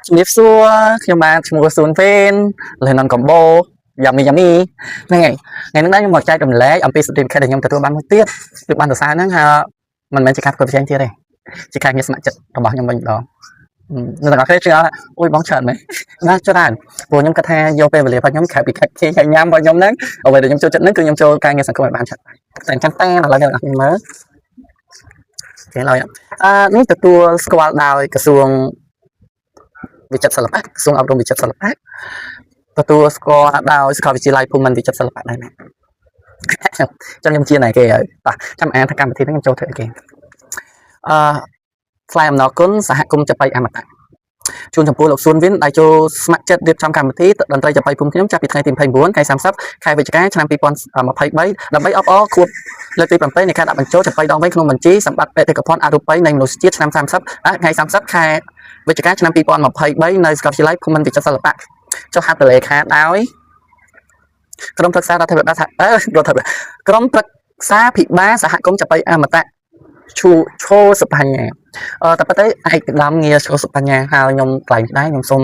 ជំរាបសួរខ្ញុំបាទឈ្មោះសួនវេនលឿននកំបូយ៉ាមីហ្នឹងហើយថ្ងៃនេះខ្ញុំមកចែករំលែកអំពី certificate ដែលខ្ញុំទទួលបានមួយទៀតគឺបានសរសើរហ្នឹងមិនមែនជាការប្រកួតប្រជែងទៀតទេជាការងារស្ម័គ្រចិត្តរបស់ខ្ញុំវិញម្ដងនៅទាំងអស់គ្នាជឿអូយបងច្រើនមែនណាច្រើនព្រោះខ្ញុំគិតថាយកពេលវេលារបស់ខ្ញុំក្រៅពីខិតខេហើយញ៉ាំរបស់ខ្ញុំហ្នឹងអ្វីដែលខ្ញុំចូលចិត្តហ្នឹងគឺខ្ញុំចូលការងារសង្គមឲ្យបានច្រើនតែអញ្ចឹងតែឥឡូវអ្នកនរគ្នាមើលគេឡើយនេះទទួលស្គាល់ដោយក្រសួងវិចិត្រសិល្បៈក្រសួងអប់រំវិចិត្រសិល្បៈទទួលស្គាល់ដោយសាកលវិទ្យាល័យភូមិន្ទវិចិត្រសិល្បៈដែរណាចាំខ្ញុំជាណែគេហើយបាទចាំអានថាកម្មវិធីនេះខ្ញុំចូលធ្វើអីគេថ្លែងអំណរគុណសហគមន៍ចាប៉ីអមតៈជូនចំពោះលោកសួនវិនដែលចូលស្ម័គ្រចិត្តរៀបចំកម្មវិធីតន្ត្រីចាប៉ីភូមិខ្ញុំចាប់ពីថ្ងៃទី29ខែ30ខែវិច្ឆិកាឆ្នាំ2023ដើម្បីអបអរខួបលើកទី7នៃការដាក់បញ្ចូលចាប៉ីដងវែងក្នុងបញ្ជីសម្បត្តិបេតិកភណ្ឌអរូបីនៃមនុស្សជាតិឆ្នាំ30ថ្ងៃ30ខែវិច្ឆិកាឆ្នាំ2023នៅសាកលវិទ្យាល័យភូមិន្ទវិចិត្រសិល្បៈចុះហត្ថលេខាដោយក្រុមប្រឹក្សារដ្ឋាភិបាលក្រុមប្រឹក្សាភិបាលសហគមន៍ចាប៉ីអមតៈឈោសុបញ្ញាតែប៉ុន្តែឯកឧត្តមងារឈោសុបញ្ញាហើយខ្ញុំថ្លែងដែរខ្ញុំសូម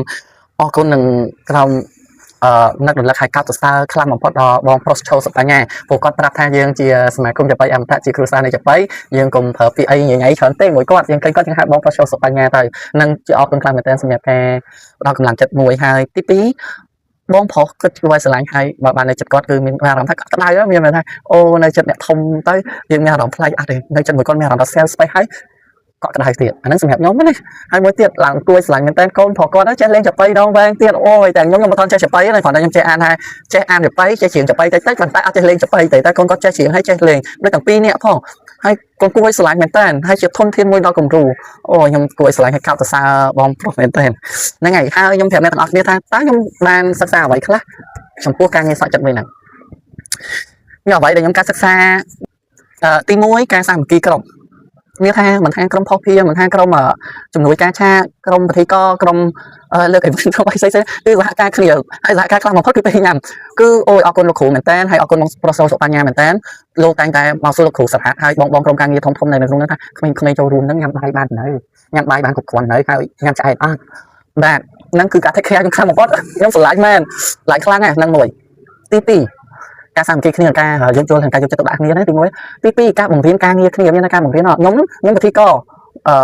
អរគុណនឹងក្រុមនឹករលឹកឲ្យកោតសរសើរខ្លាំងបំផុតដល់បងប្រុសឈោសុបញ្ញាព្រោះគាត់ប្រាប់ថាយើងជាសមាគមចាប៉ីអមតៈជាគ្រួសារនៃចាប៉ីយើងកុំប្រើពាក្យអីញ៉ៃច្រើនទេមួយគាត់យើងឃើញគាត់យើងហៅបងប្រុសឈោសុបញ្ញាទៅនឹងជាអរគុណខ្លាំងមែនទែនសម្រាប់ការផ្ដល់កម្លាំងចិត្តមួយហើយទី2បងប្រុសគាត់ជួយស្រឡាញ់ហើយបើបាននៅចិត្តគាត់គឺមានអារម្មណ៍ថាគាត់ក្តៅមានអារម្មណ៍ថាអូនៅចិត្តអ្នកធំទៅយើងមានអារម្មណ៍ប្លែកអត់ទេនៅចិត្តមួយគាត់មានអារម្មណ៍ថា self space ហើយគាត់ក្តៅទៀតអាហ្នឹងសម្រាប់ខ្ញុំណាហើយមួយទៀតឡើងគួយស្រឡាញ់មែនតើកូនប្រុសគាត់ចេះលេងចាប៉ីដងវែងទៀតអូយតែខ្ញុំមិនទាន់ចេះចាប៉ីទេគ្រាន់តែខ្ញុំចេះអានថាចេះអានចាប៉ីចេះច្រៀងចាប៉ីតិចតិចប៉ុន្តែអត់ចេះលេងចាប៉ីទេតែកូនគាត់ចេះច្រៀងហើយចេះលេងដូចទាំងពីរនាក់ផងហើយកូនគួយស្រឡាញ់មែនតើហើយជាធនធានមួយដល់គំរូអូខ្ញុំគួយស្រឡាញ់ឲ្យកោតសរសើរបងប្រុសមែនតើហ្នឹងហើយហើយខ្ញុំប្រាប់អ្នកទាំងអស់គ្នាថាតើខ្ញុំបានសិក្សាអ្វីខ្លះចំពោះការងារស្ម័គ្រចិត្តមួយហ្នឹងមានអ្វីដែលខ្ញុំការសិក្សាទី1ការសាមគ្គីក្រុមមានថាមិនថាក្រុមផុសភៀមិនថាក្រុមជំនួយការឆាក្រុមពិធីករក្រុមលើកអីវិញក្រុមអីផ្សេងៗគឺសហការគ្នាហើយសហការខ្លាំងបំផុតគឺពេលញ៉ាំគឺអូយអរគុណលោកគ្រូមែនតើហើយអរគុណបងប្រុសសុបញ្ញាមែនតើលោកតែងតែមកសួរលោកគ្រូសារហាត់ហើយបងក្រុមការងារធំនៅក្នុងហ្នឹងថាក្មេងៗចូលរួមហ្នឹងញ៉ាំបាយបានទៅញ៉ាំបាយបានគ្រប់គ្រាន់ហើយញ៉ាំឆ្អែតអត់បាទហ្នឹងគឺការ take care ខ្ញុំខ្លាំងបំផុតខ្ញុំស្រឡាញ់មែនស្រឡាញ់ខ្លាំងណាស់ហ្នឹងមួយទី2ការសាមគ្គីគ្នាការយកចូលខាងការយកចិត្តទុកដាក់គ្នាហ្នឹងទី1ទី2ការបង្រៀនការងារគ្នាមានការបង្រៀនខ្ញុំពិធីករ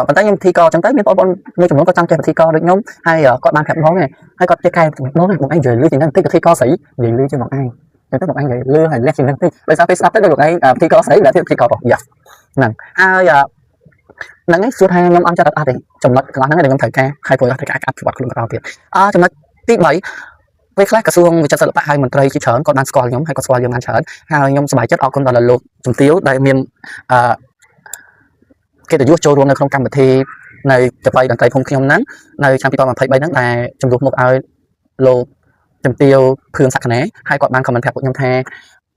ប៉ុន្តែខ្ញុំពិធីករអញ្ចឹងទៅមានបងប្អូនមួយចំនួនគាត់ចង់ចេះពិធីករដូចខ្ញុំហើយគាត់បានប្រាប់បងហើយគាត់ចេះកែបងឯងនិយាយលឺជាងហ្នឹងតិចពិធីករស្រីនិយាយលឺជាងបងឯងចឹងទៅបងឯងនិយាយលឺហើយលះជាងហ្នឹងតិចដោយសារពេលស្ដាប់ទៅដូចបងឯងពិធីករស្រីដែលពិធីករប្រុសយ៉ាហ្នឹងហើយហ្នឹងឯងសួរថាខ្ញុំអត់ចិត្តអត់ទេចំណុចទាំងអស់ហ្នឹងដែលខ្ញុំត្រូវការហើយព្រោះត្រូវការអភិវឌ្ឍខ្លួនបន្តទៀតចំណុចទី3ពេលខ្លះក្រសួងវិចិត្រសិល្បៈហើយមន្ត្រីជាច្រើនគាត់បានស្គាល់ខ្ញុំហើយគាត់ស្គាល់យើងបានច្រើនហើយខ្ញុំសប្បាយចិត្តអរគុណដល់លោកជំទាវដែលមានកិត្តិយសចូលរួមនៅក្នុងកម្មវិធីនៅចាប៉ីតន្ត្រីភូមិខ្ញុំហ្នឹងនៅឆ្នាំ2023ហ្នឹងដែលជំរុញមកឲ្យលោកជំទាវភឿនសក្ខណាហើយគាត់បានខមមិនប្រាប់ពួកខ្ញុំថា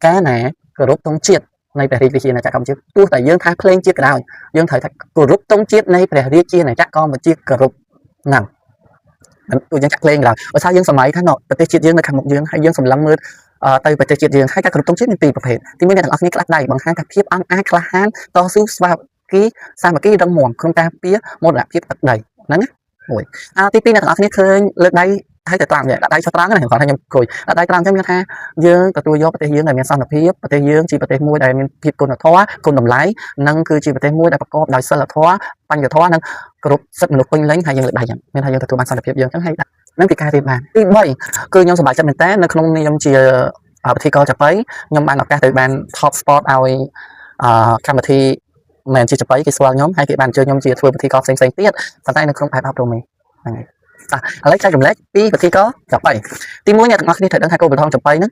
ការណាគោរពទង់ជាតិនៃព្រះរាជាណាចក្រកម្ពុជាទោះតែយើងថាភ្លេងជាតិក៏ដោយយើងត្រូវថាគោរពទង់ជាតិនៃព្រះរាជាណាចក្រកម្ពុជាគោរពហ្នឹងទូយើងចាក់ភ្លេងក៏ដោយបើថាយើងសម័យថាប្រទេសជាតិយើងនៅខាងមុខយើងហើយយើងសម្លឹងមើលទៅប្រទេសជាតិយើងហើយការគ្រប់គ្រងជាតិមានពីរប្រភេទទី1អ្នកទាំងអស់គ្នាក្លាស់ដៃបង្ហាញថាភាពអង់អាចក្លាហានតស៊ូស្វាគីសាមគ្គីរឹងមាំក្នុងការពារមរណភាពទឹកដីហ្នឹងមួយទី2អ្នកទាំងអស់គ្នាឃើញលើកដៃហើយទៅត្រង់ដាក់ដៃចុះត្រង់ហ្នឹងគាត់ថាខ្ញុំគួយដាក់ដៃត្រង់អញ្ចឹងមានថាយើងទទួលយកប្រទេសយើងដែលមានសន្តិភាពប្រទេសយើងជាប្រទេសមួយដែលមានភាពគុណធម៌គុណតម្លៃនិងគឺជាប្រទេសមួយដែលប្រកបដោយសិលធម៌បញ្ញធម៌និងគ្រប់សិទ្ធិមនុស្សពេញលេញហើយយើងលើកដៃអញ្ចឹងមានថាយើងទទួលបានសន្តិភាពយើងអញ្ចឹងហើយដាក់នឹងពីការរៀបបានទី3គឺខ្ញុំសប្បាយចិត្តមែនតើនៅក្នុងនាមជាពិធីករចាប៉ីខ្ញុំបានឱកាសទៅបាន top spot ឲ្យកម្មវិធីមិនជាចាប៉ីគេស្គាល់ខ្ញុំហើយគេបានអញ្ជើញខ្ញុំជាធ្វើពិធីករផ្សេងៗទៀតប៉ុន្តែនៅក្នុងបែបអប់រំហ្នឹងហើយឥឡូវចែករំលែកពីពិធីករចាប៉ីទី1អ្នកទាំងអស់គ្នាត្រូវដឹងថាគោលបំណងចាប៉ីហ្នឹង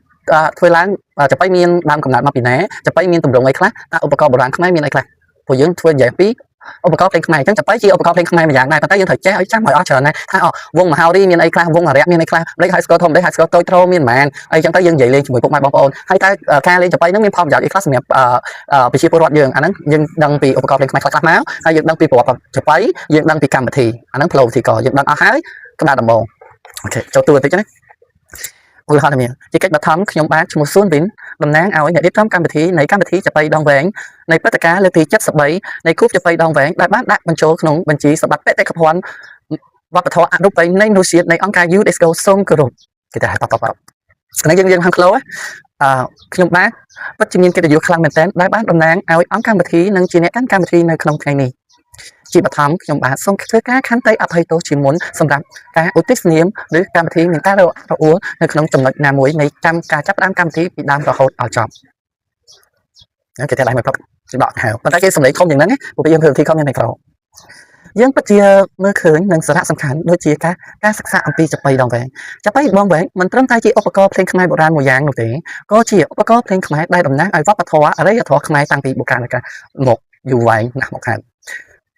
ធ្វើឡើងចាប៉ីមានដើមកំណើតមកពីណាចាប៉ីមានទម្រង់អីខ្លះតើឧបករណ៍បុរាណខ្មែរមានអីខ្លះព្រោះយើងធ្វើនិយាយពីឧបករណ៍ភ្លេងខ្មែរអញ្ចឹងចាប៉ីជាឧបករណ៍ភ្លេងខ្មែរមួយយ៉ាងដែរប៉ុន្តែយើងត្រូវចេះឲ្យចាំឲ្យអស់ច្រើនណាស់ថាវងមហោរីមានអីខ្លះវងអរិយមានអីខ្លះម្លេចហើយស្គរធំម្លេចហើយស្គរតូចត្រូមានប៉ុន្មានអីចឹងទៅយើងនិយាយលេងជាមួយពុកម៉ែបងប្អូនហើយតើការលេងចាប៉ីហ្នឹងមានផលប្រយោជន៍អីខ្លះសម្រាប់ប្រជាពលរដ្ឋយើងអាហ្នឹងយើងដឹងពីឧបករណ៍ភ្លេងខ្មែរខ្លះៗមកហើយយើងដឹងពីប្រវត្តិចាប៉ីយើងដឹងពីកម្មវិធីអាហ្នឹងផ្លូវវិធីក៏យើងដឹងអស់ហើយក្តារដំបងអូខេចូលតួបន្តិចណាឧទាហរណ៍ថាមានជាកិច្ចបឋមខ្ញុំបាទឈ្មោះសួនវិនតំណាងឲ្យអ្នករៀបចំកម្មវិធីនៃកម្មវិធីចាប៉ីដងវែងនៃព្រឹត្តិការណ៍លើកទី73នៃខួបចាប៉ីដងវែងដែលបានដាក់បញ្ចូលក្នុងបញ្ជីសម្បត្តិបេតិកភណ្ឌ វប្បធម៌អនុប្រវេណនៃមនុស្សជាតិនៃអង្គការ UNESCO សូមគោរពគេថាតបហ្នឹងយើងហាំក្លោខ្ញុំបាទពិតជាមានកិត្តិយសខ្លាំងមែនទែនដែលបានតំណាងឲ្យអង្គកម្មវិធីនិងជាអ្នកកាន់កម្មវិធីនៅក្នុងថ្ងៃនេះជាបឋមខ្ញុំបាទសូមធ្វើការខន្តីអភ័យទោសជាមុនសម្រាប់ការឧទ្ទិសនាមឬកម្មវិធីមានការរអួលនៅក្នុងចំណុចណាមួយនៃការចាប់ផ្ដើមកម្មវិធីពីដើមរហូតដល់ចប់គេតែដៃមកប្រកជាដកហៅប៉ុន្តែគេសម្លេងធំយ៉ាងហ្នឹងពួកយើងធ្វើវិធីខំមានមីក្រូយើងពិតជាមើលឃើញនឹងសារៈសំខាន់ដូចជាការសិក្សាអំពីចាប៉ីដងវែងចាប៉ីដងវែងមិនត្រឹមតែជាឧបករណ៍ភ្លេងខ្មែរបុរាណមួយយ៉ាងនោះទេក៏ជាឧបករណ៍ភ្លេងខ្មែរដែលតំណាងឲ្យវប្បធម៌អរិយធម៌ខ្មែរតាំងពីបុរាណកាលមកយូរវែងណាស់មកហើ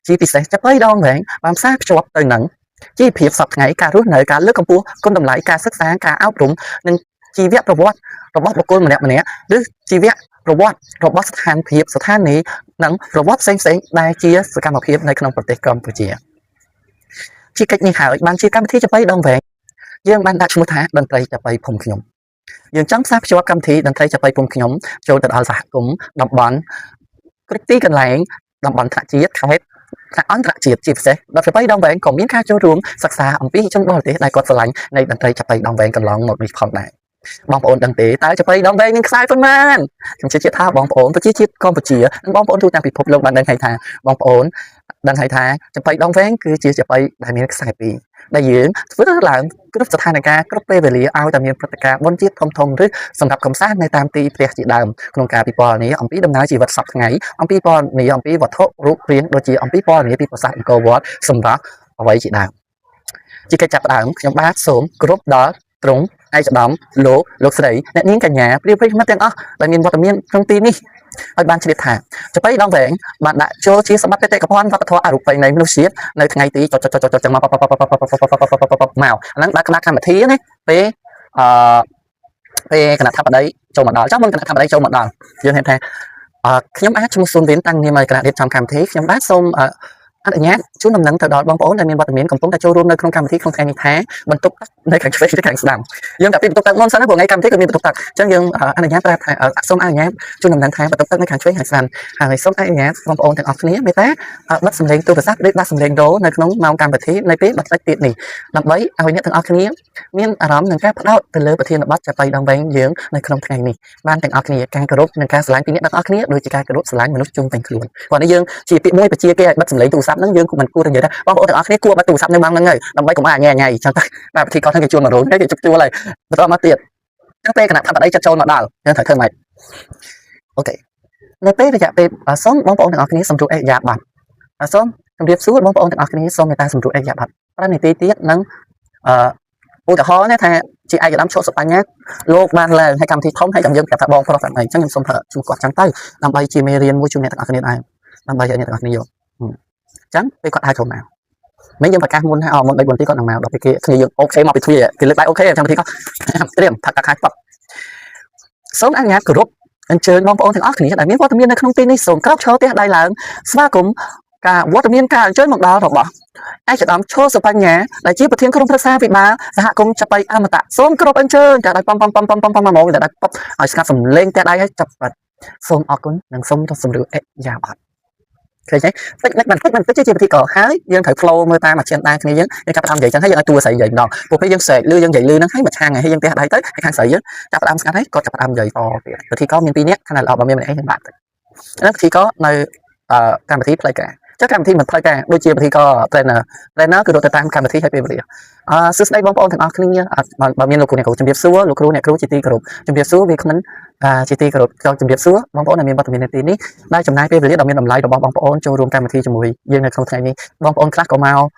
យជាពិសេសចាប៉ីដងវែងបានផ្សារភ្ជាប់ទៅនឹងជីវភាពសពថ្ងៃការរស់នៅការលើកកម្ពស់គុណតម្លៃការសិក្សាការអប់រំនិងជីវប្រវត្តិរបស់បុគ្គលម្នាក់ឬជីវប្រវត្តិរបស់ស្ថានភាពស្ថានីយ៍និងប្រវត្តិផ្សេងៗដែលជាសកម្មភាពនៅក្នុងប្រទេសកម្ពុជាជាកិច្ចនេះហើយបានជាកម្មវិធីចាប៉ីដងវែងយើងបានដាក់ឈ្មោះថាតន្ត្រីចាប៉ីភូមិខ្ញុំយើងចង់ផ្សារភ្ជាប់កម្មវិធីតន្ត្រីចាប៉ីភូមិខ្ញុំចូលទៅដល់សហគមន៍តំបន់គ្រប់ទីកន្លែងតំបន់ថ្នាក់ជាតិខេត្តថ្នាក់អន្តរជាតិជាពិសេសដល់ចាប៉ីដងវែងក៏មានការចូលរួមសិក្សាអំពីជនបរទេសដែលគាត់ស្រឡាញ់នៃតន្ត្រីចាប៉ីដងវែងកន្លងមកនេះផងដែរបងប្អូនដឹងទេតើចាប៉ីដងវែងមានខ្សែប៉ុន្មានខ្ញុំជឿជាក់ថាបងប្អូនប្រជាជាតិកម្ពុជានិងបងប្អូនទូទាំងពិភពលោកបានដឹងហើយថាបងប្អូនដឹងហើយថាចាប៉ីដងវែងគឺជាចាប៉ីដែលមានខ្សែពីរដែលយើងធ្វើឡើងគ្រប់ស្ថានភាពគ្រប់ពេលវេលាឲ្យតែមានព្រឹត្តិការណ៍បុណ្យជាតិធំឬសម្រាប់កំសាន្តនៅតាមទីផ្ទះជាដើមក្នុងការពិពណ៌នាអំពីដំណើរជីវិតសពថ្ងៃអំពីពណ៌នាអំពីវត្ថុរូបរាងដូចជាអំពីពណ៌នាពីប្រាសាទអង្គរវត្តសម្រាប់អ្វីជាដើមជាកិច្ចចាប់ផ្ដើមខ្ញុំបាទសូមគោរពដល់ទ្រង់ឯកឧត្តមលោកស្រីអ្នកនាងកញ្ញាព្រាប្រិយមិត្តទាំងអស់ដែលមានវត្តមានក្នុងទីនេះឲ្យបានជ្រាបថាចាប៉ីដងវែងបានដាក់ចូលជាសម្បត្តិបេតិកភណ្ឌវប្បធម៌អរូបីនៃមនុស្សជាតិនៅថ្ងៃទីចឹងមកហ្នឹងដាក់គណៈកម្មវិធីណាពេលគណៈថាបតីចូលមកដល់ចាំមុនគណៈថាបតីចូលមកដល់យើងឃើញថាខ្ញុំអាចឈ្មោះស៊ុនវិនតាំងនាមឲ្យគណៈរៀបចំកម្មវិធីខ្ញុំបាទសូមអនុញ្ញាតជូនដំណឹងទៅដល់បងប្អូនដែលមានវត្តមានកំពុងតែចូលរួមនៅក្នុងកម្មវិធីក្នុងថ្ងៃនេះថាបន្ទប់នៅខាងឆ្វេងឬខាងស្ដាំយើងតែពីបន្ទប់ទឹកមុនសិនណាព្រោះថ្ងៃកម្មវិធីក៏មានបន្ទប់ទឹកអញ្ចឹងយើងអនុញ្ញាតប្រាប់ថាសូមអនុញ្ញាតជូនដំណឹងថាបន្ទប់ទឹកនៅខាងឆ្វេងខាងស្ដាំហើយសូមអនុញ្ញាតបងប្អូនទាំងអស់គ្នាមេត្តាបិទសំឡេងទូរស័ព្ទឬដាក់សំឡេងរោនៅក្នុងម៉ោងកម្មវិធីនៅពេលបន្តិចទៀតនេះដើម្បីឲ្យអ្នកទាំងអស់គ្នាមានអារម្មណ៍នឹងការផ្ដោតទៅលើប្រធានបទចាប៉ីដងវែងយើងនៅក្នុងថ្ងៃនេះបានទាំងអស់គ្នាការគោរពនិងការស្រឡាញ់ពីអ្នកទាំងអស់គ្នាដូចជាការគោរពស្រឡាញ់មនុស្សជុំវិញខ្លួនព្រោះនេះយើងជាពាក្យមួយបជាគេឲ្យបិទសំឡេងទូរស័ព្ទហ្នឹងយើងមិនគួរទៅនិយាយថាបងប្អូនទាំងអស់គ្នាគួរបិទទូរស័ព្ទនៅម៉ោងហ្នឹងហើយដើម្បីកុំឲ្យញ៉ៃអញ្ចឹងទៅបាទពិធីគាត់ហ្នឹងគេជួល100ហើយគេជុកជួលហើយបន្តមកទៀតអញ្ចឹងពេលគណៈថាបតីចិត្តចូលមកដល់យើងត្រូវធ្វើម៉េចអូខេនៅពេលរយៈពេលសូមបងប្អូនទាំងអស់គ្នាសម្រួលអេយ៉ាប័តសូមជម្រាបសួរបងប្អូនទាំងអស់គ្នាសូមមេត្តាសម្រួលអេយ៉ាប័ត5នាទីទៀតនឹងឧទាហរណ៍ណាថាជាឯកឧត្តមឈុតសុបញ្ញាលោកបានឡើងឲ្យកម្មវិធីធំហើយយើងប្រាប់ថាបងប្រុសតែអញ្ចឹងខ្ញុំសូមជួបគាត់ចឹងទៅដើម្បីជាមេរៀនមួយជួយអ្នកទាំងអស់គ្នាដែរដើម្បីឲ្យអ្នកទាំងអស់គ្នាយកអញ្ចឹងពេលគាត់ហៅចូលមកមិនយើងប្រកាសមុនថាមុន3 4នាទីគាត់នឹងមកដល់ពេលគេគ្នាយើងអូខេមកពីទ្វារគេលើកដៃអូខេចាំពិធីគាត់ត្រៀមថាកាខាប៉សូមអនុញ្ញាតគោរពអញ្ជើញបងប្អូនទាំងអស់គ្នាដែលមានវត្តមាននៅក្នុងទីនេះសូមក្រោកឈរទះដៃឡើងស្វាគមន៍ការវត្តមានការអញ្ជើញមកដល់របស់ឯកឧត្តមឈុតសុបញ្ញាដែលជាប្រធានក្រុមប្រឹក្សាវិបាលសហគមន៍ចាប៉ីអមតៈសូមគោរពអញ្ជើញតែដៃប៉ំមកតែដៃប៉បឲ្យស្ងាត់សំលេងតែដៃឲ្យចាប់បាត់សូមអរគុណនិងសូមរកសម្រួលអេយ៉ាប័តឃើញទេតិចជាពិធីក៏ហើយយើងត្រូវ flow មើលតាមអាចិនដែរគ្នាយើងចាប់ផ្ដើមនិយាយចឹងហើយយើងឲ្យតួស្រីនិយាយម្ដងពួកពេលយើងស្រែកលឺយើងនិយាយលឺហ្នឹងហើយមកឆាងហើយយើងផ្ទះដៃទៅហើយខាងស្រីយើងចាប់ផ្ដើមស្ងាត់ហើយគាត់ចាប់ផ្ដើមនិយាយតទៀតពិធីក៏មាន2នាក់ខាងណាល្អបើមានម្នាក់ឯងយើងបាក់ទៅហ្នឹងពិធីក៏នៅកម្មវិធីផ្លូវការចុះកម្មវិធីមិនផ្លូវការដូចជាពិធីក៏ trainer គឺរត់ទៅតាមកម្មវិធីឲ្យពេលវេលាសួស្ដីបងប្អូនទាំងអស់គ្នាបើមានលោកគ្រូអ្នកគ្រូជំរាបសួរលោកគ្រូអ្នកគ្រូជាទីគោរពជំរាបសួរវាគ្មិនជាទីគោរពចង់ជំរាបសួរបងប្អូនដែលមានវត្តមាននៅទីនេះដែលចំណាយពេលវេលាដ៏មានតម្លៃរបស់បងប្អូនចូលរួមកម្មវិធីជាមួយយើងនៅក្នុងថ្ងៃនេះបងប្អូនខ្លះក៏ម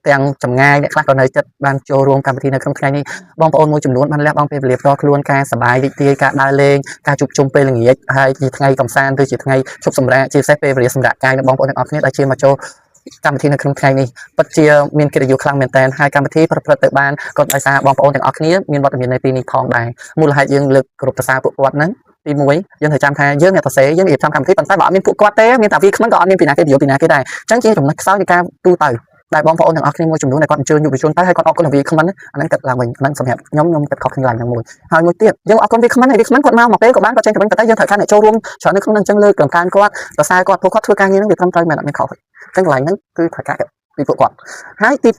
កទាំងចម្ងាយអ្នកខ្លះក៏នៅចិត្តបានចូលរួមកម្មវិធីនៅក្នុងថ្ងៃនេះបងប្អូនមួយចំនួនបានលះបង់ពេលវេលាផ្ទាល់ខ្លួនការសប្បាយរីករាយការដើរលេងការជួបជុំពេលល្ងាចហើយជាថ្ងៃកំសាន្តឬជាថ្ងៃជប់សម្រាកជាពិសេសពេលវេលាសម្រាប់កាយរបស់បងប្អូនទាំងអស់គ្នាដែលជាមកចូលកម្មវិធីនៅក្នុងថ្ងៃនេះពិតជាមានកិត្តិយសខ្លាំងមែនទែនហើយកម្មវិធីប្រព្រឹត្តទៅបានក៏ដោយសារបងប្អូនទាំងអស់គ្នាមានវត្តមាននៅទីនេះផងដែរមូលហេតុយើងលើកគ្រប់ប្រសាពួកគាត់ហ្នឹងទី1យើងត្រូវចាំថាយើងអ្នកសរសេរយើងរៀបចំកម្មវិធីប៉ុន្តែបើអត់មានពួកគាត់ទេមានតែវាគ្មិនក៏អត់មានពីណាគេនិយាយពីណាគេដែរអញ្ចឹងជាចំណុចខ្សោយនៃការទូទៅដែលបងប្អូនទាំងអស់គ្នាមួយចំនួនដែលគាត់អញ្ជើញយុវជនទៅហើយគាត់អរគុណវាគ្មិនអាហ្នឹងគិតឡើងវិញហ្នឹងសម្រាប់ខ្ញុំគិតខុសគ្នាឡើងមួយហើយមួយទៀតយើងអរគុណវាគ្មិនហើយវាគ្មិនគាត់មកពេលក៏បានគាត់ចេញទៅវិញតែយើងត្រូវការអ្នកចូលរួមច្រើននៅក្នុងហ្នឹងអញ្ចឹងលើកកម្លាំងគាត់សរសើរគាត់ពួកគាត់ធ្វើការងារហ្នឹងវាត្រឹមត្រូវមែនអត់មានខុសអញ្ចឹងកន្លែងហ្នឹងគឺត្រូវការ ពីពួកគាត់ហើយទី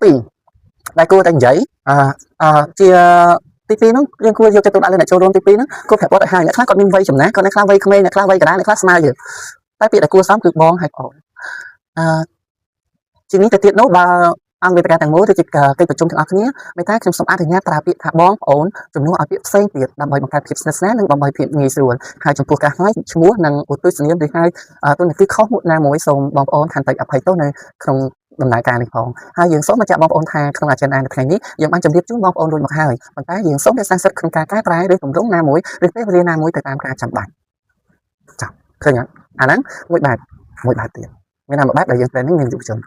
2ដែលគួរតែនិយាយជាទី2ហ្នឹងយើងគួរយកចិត្តទុកដាក់លើអ្នកចូលរួមទី2ហ្នឹងគួរប្រាប់គាត់ឲ្យហើយអ្នកខ្លះគាត់មានវ័យចំណាស់គាត់អ្នកខ្លះវ័យក្មេងអ្នកខ្លះវ័យកណ្ដាលអ្នកខ្លះស្មើយើងតែពាក្យដែលគួរសមគឺបងហើយប្អូនជានេះទៅទៀតនោះបើអង្គវេទិកាទាំងមូលឬជាកិច្ចប្រជុំទាំងអស់គ្នាមេតាខ្ញុំសូមអនុញ្ញាតប្រើពាក្យថាបងប្អូនជំនួសឲ្យពាក្យផ្សេងទៀតដើម្បីបង្កើតភាពស្និទ្ធស្នាលនិងដើម្បីភាពងាយស្រួលហើយចំពោះការឲ្យឈ្មោះនិងឧទ្ទិសនាមឬហើយទូនាទីខុសមួយណាមួយសូមបងប្អូនខន្តីអភ័យទោសនៅក្នុងដំណើរការនេះផងហើយយើងសូមបញ្ជាក់បងប្អូនថាក្នុងអាចិនអានថ្ងៃនេះយើងបានជម្រាបជូនបងប្អូនរួចមកហើយប៉ុន្តែយើងសូមរក្សាសិទ្ធិក្នុងការកែប្រែឬគម្រោងណាមួយឬពេលវេលាណាមួយទៅតាមការចាំបាច់ចា៎ឃើញអត់អាហ្នឹងមួយបែបទៀតមានតែមួយបែបដែលយើងត្រូវនឹងមានយុវជន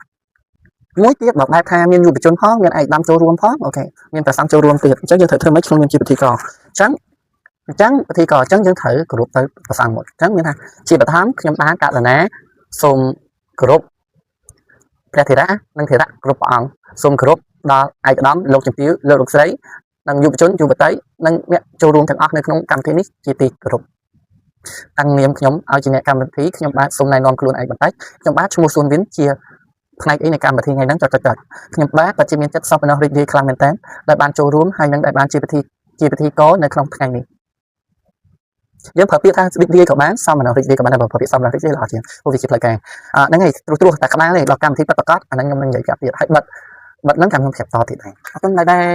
មួយទៀតបើបែបថាមានយុវជនផងមានឯកឧត្តមចូលរួមផងអូខេមានប្រសង់ចូលរួមទៀតអញ្ចឹងយើងត្រូវធ្វើម៉េចក្នុងនាមជាពិធីករអញ្ចឹងពិធីករអញ្ចឹងយើងត្រូវគោរពទៅប្រសង់មួយអញ្ចឹងមានថាជាបឋមខ្ញុំបានករណីសូមគោរពព្រះធេរៈនិងធេរៈគ្រប់ព្រះអង្គសូមគោរពដល់ឯកឧត្តមលោកជំទាវលោកលោកស្រីនិងយុវជនយុវតីនិងអ្នកចូលរួមទាំងអស់នៅក្នុងកម្មវិធីនេះជាទីគោរពតាំងនាមខ្ញុំឲ្យជាអ្នកកម្មវិធីខ្ញុំបាទសូមណែនាំខ្លួនឯងបន្តិចខ្ញុំបាទឈ្មោះសួនវិនជាផ្នែកអីនៃកម្មវិធីថ្ងៃហ្នឹងចុចខ្ញុំបាទពិតជាមានចិត្តសប្បុរសរីករាយខ្លាំងមែនតើដែលបានចូលរួមហើយនឹងដែលបានជាពិធីករនៅក្នុងថ្ងៃនេះយើងប្រើពាក្យថារីករាយក៏បានសមណរីករាយក៏បានតែប្រើពាក្យសមណរីករាយល្អជាងព្រោះវាជាផ្លូវការហ្នឹងហើយត្រួសតែក្បាលទេដល់កម្មវិធីពិតប្រាកដអាហ្នឹងខ្ញុំនឹងនិយាយប្រាប់ទៀតហើយបិទហ្នឹងខ្ញុំប្រាប់តទៀតដែរអរគុណដែរ